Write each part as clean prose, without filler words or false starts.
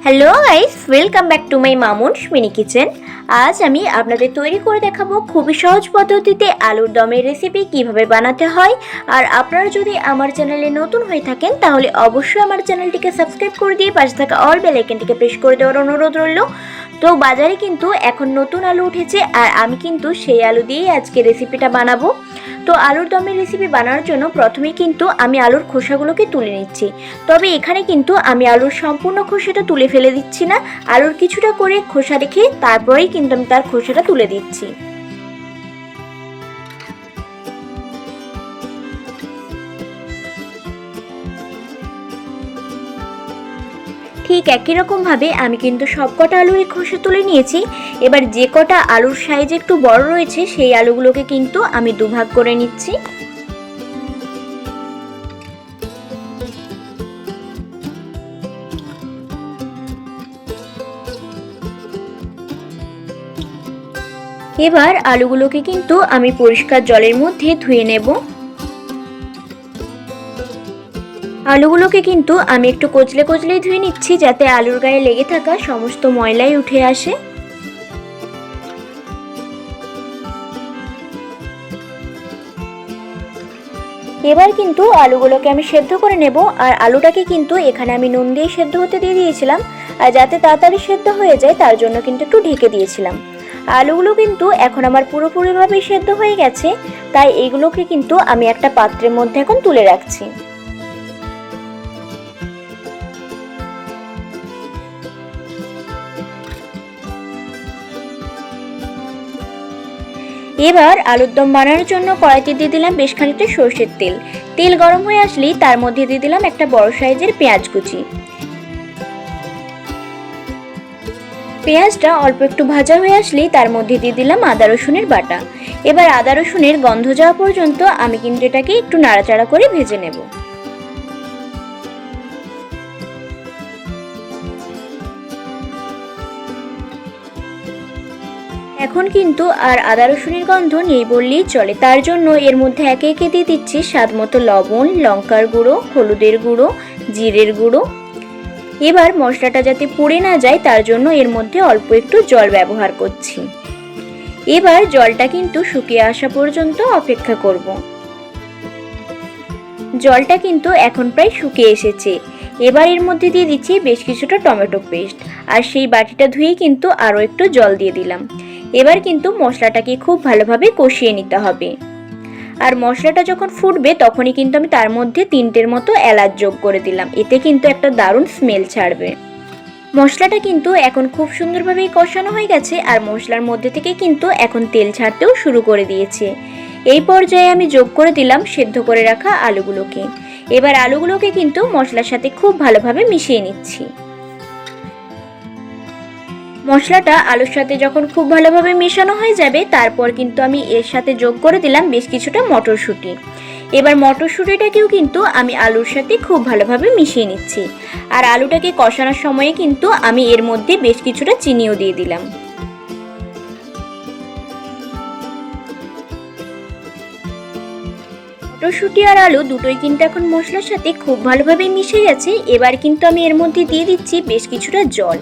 Hello guys, welcome back to my Mamun's mini kitchen. আজ আমি আপনাদের তৈরি করে দেখাবো খুবই সহজ পদ্ধতিতে আলুর দমের রেসিপি কিভাবে বানাতে হয়। আর আপনারা যদি আমার চ্যানেলে নতুন হয়ে থাকেন তাহলে অবশ্যই আমার চ্যানেলটিকে সাবস্ক্রাইব করে দিয়ে পাশে থাকা অল বেল আইকনটিকে প্রেস করে দেওয়ার অনুরোধ রইল। তো বাজারে কিন্তু এখন নতুন আলু উঠেছে আর আমি কিন্তু সেই আলু দিয়েই আজকে রেসিপিটা বানাবো। তো আলুর দমের রেসিপি বানানোর জন্য প্রথমেই কিন্তু আমি আলুর খোসাগুলোকে তুলে নিচ্ছি। তবে এখানে কিন্তু আমি আলুর সম্পূর্ণ খোসাটা তুলে ফেলে দিচ্ছি না, আলুর কিছুটা করে খোসা রেখে তারপরেই কিন্তু আমি তার খোসাটা তুলে দিচ্ছি। ঠিক একই রকমভাবে আমি কিন্তু সব কটা আলুরই খোসা তুলে নিয়েছি। এবার যে কটা আলুর সাইজ একটু বড় রয়েছে সেই আলুগুলোকে কিন্তু আমি দুভাগ করে নিচ্ছি। এবার আলুগুলোকে কিন্তু আমি পরিষ্কার জলের মধ্যে ধুয়ে নেব। আলুগুলোকে কিন্তু আমি একটু কচলে কচলেই ধুয়ে নিচ্ছি যাতে আলুর গায়ে লেগে থাকা সমস্ত ময়লাই উঠে আসে। এবার কিন্তু আলুগুলোকে আমি সেদ্ধ করে নেব। আর আলুটাকে কিন্তু এখানে আমি নুন দিয়ে সেদ্ধ হতে দিয়ে দিয়েছিলাম, আর যাতে তাড়াতাড়ি সেদ্ধ হয়ে যায় তার জন্য কিন্তু একটু ঢেকে দিয়েছিলাম। আলুগুলো কিন্তু এখন আমার পুরোপুরিভাবে সেদ্ধ হয়ে গেছে, তাই এগুলোকে কিন্তু আমি একটা পাত্রের মধ্যে এখন তুলে রাখছি। এবার আলুর দম বানানোর জন্য কড়াইতে দিয়ে দিলাম বেশ খানিকটা সরষের তেল। তেল গরম হয়ে আসলেই তার মধ্যে দিয়ে দিলাম একটা বড় সাইজের পেঁয়াজ কুচি। পেঁয়াজটা অল্প একটু ভাজা হয়ে আসলেই তার মধ্যে দিয়ে দিলাম আদা রসুনের বাটা। এবার আদা রসুনের গন্ধ যাওয়া পর্যন্ত আমি কিন্তু এটাকে একটু নাড়াচাড়া করে ভেজে নেব। এখন কিন্তু আর আদা রসুনের গন্ধ নেই বললেই চলে, তার জন্য এর মধ্যে একে একে দিয়ে দিচ্ছি স্বাদ মতো লবণ, লঙ্কার গুঁড়ো, হলুদের গুঁড়ো, জিরের গুঁড়ো। এবার মশলাটা যাতে পুড়ে না যায় তার জন্য এর মধ্যে অল্প একটু জল ব্যবহার করছি। এবার জলটা কিন্তু শুকিয়ে আসা পর্যন্ত অপেক্ষা করব। জলটা কিন্তু এখন প্রায় শুকিয়ে এসেছে। এবার এর মধ্যে দিয়ে দিচ্ছি বেশ কিছুটা টমেটো পেস্ট, আর সেই বাটিটা ধুয়ে কিন্তু আরও একটু জল দিয়ে দিলাম। এবার কিন্তু মশলাটাকে খুব ভালোভাবে কষিয়ে নিতে হবে। আর মশলাটা যখন ফুটবে তখনই কিন্তু আমি তার মধ্যে 3টের মতো এলাচ যোগ করে দিলাম, এতে কিন্তু একটা দারুণ স্মেল ছাড়বে। মশলাটা কিন্তু এখন খুব সুন্দরভাবেই কষানো হয়ে গেছে, আর মশলার মধ্যে থেকে কিন্তু এখন তেল ছাড়তেও শুরু করে দিয়েছে। এই পর্যায়ে আমি যোগ করে দিলাম সেদ্ধ করে রাখা আলুগুলোকে। এবার আলুগুলোকে কিন্তু মশলার সাথে খুব ভালোভাবে মিশিয়ে নিচ্ছি। মশলাটা আলুর সাথে যখন খুব ভালোভাবে মেশানো হয়ে যাবে তারপর কিন্তু আমি এর সাথে যোগ করে দিলাম বেশ কিছুটা মটরশুঁটি। এবার মটরশুঁটিটাকেও কিন্তু আমি আলুর সাথে খুব ভালোভাবে মিশিয়ে নিচ্ছি। আর আলুটাকে কষানোর সময়ে কিন্তু আমি এর মধ্যে বেশ কিছুটা চিনিও দিয়ে দিলাম। মটরশুঁটি আর আলু দুটোই কিন্তু এখন মশলার সাথে খুব ভালোভাবে মিশে গেছে। এবার কিন্তু আমি এর মধ্যে দিয়ে দিচ্ছি বেশ কিছুটা জল।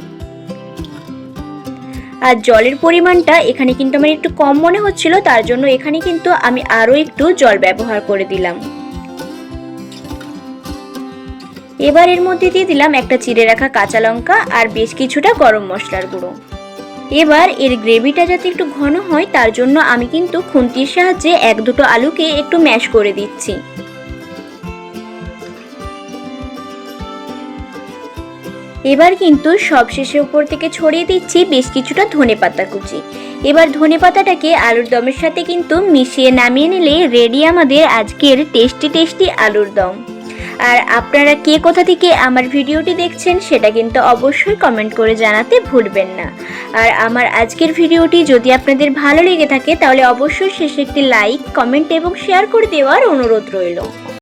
আর জলের পরিমাণটা এখানে কিন্তু আমার একটু কম মনে হচ্ছিল, তার জন্য এখানে কিন্তু আমি আরও একটু জল ব্যবহার করে দিলাম। এবার এর মধ্যে দিয়ে দিলাম একটা চিড়ে রাখা কাঁচা লঙ্কা আর বেশ কিছুটা গরম মশলার গুঁড়ো। এবার এর গ্রেভিটা যাতে একটু ঘন হয় তার জন্য আমি কিন্তু খুন্তির সাহায্যে 1-2 আলুকে একটু ম্যাশ করে দিচ্ছি। এবার কিন্তু সবশেষে উপর থেকে ছড়িয়ে দিচ্ছি বেশ কিছুটা ধনেপাতা কুচি। এবার ধনেপাতাটাকে আলুর দমের সাথে কিন্তু মিশিয়ে নামিয়ে নিলে রেডি আমাদের আজকের টেস্টি আলুর দম। আর আপনারা কে কোথা থেকে আমার ভিডিওটি দেখছেন সেটা কিন্তু অবশ্যই কমেন্ট করে জানাতে ভুলবেন না। আর আমার আজকের ভিডিওটি যদি আপনাদের ভালো লেগে থাকে তাহলে অবশ্যই শেষে একটি লাইক, কমেন্ট এবং শেয়ার করে দেওয়ার অনুরোধ রইল।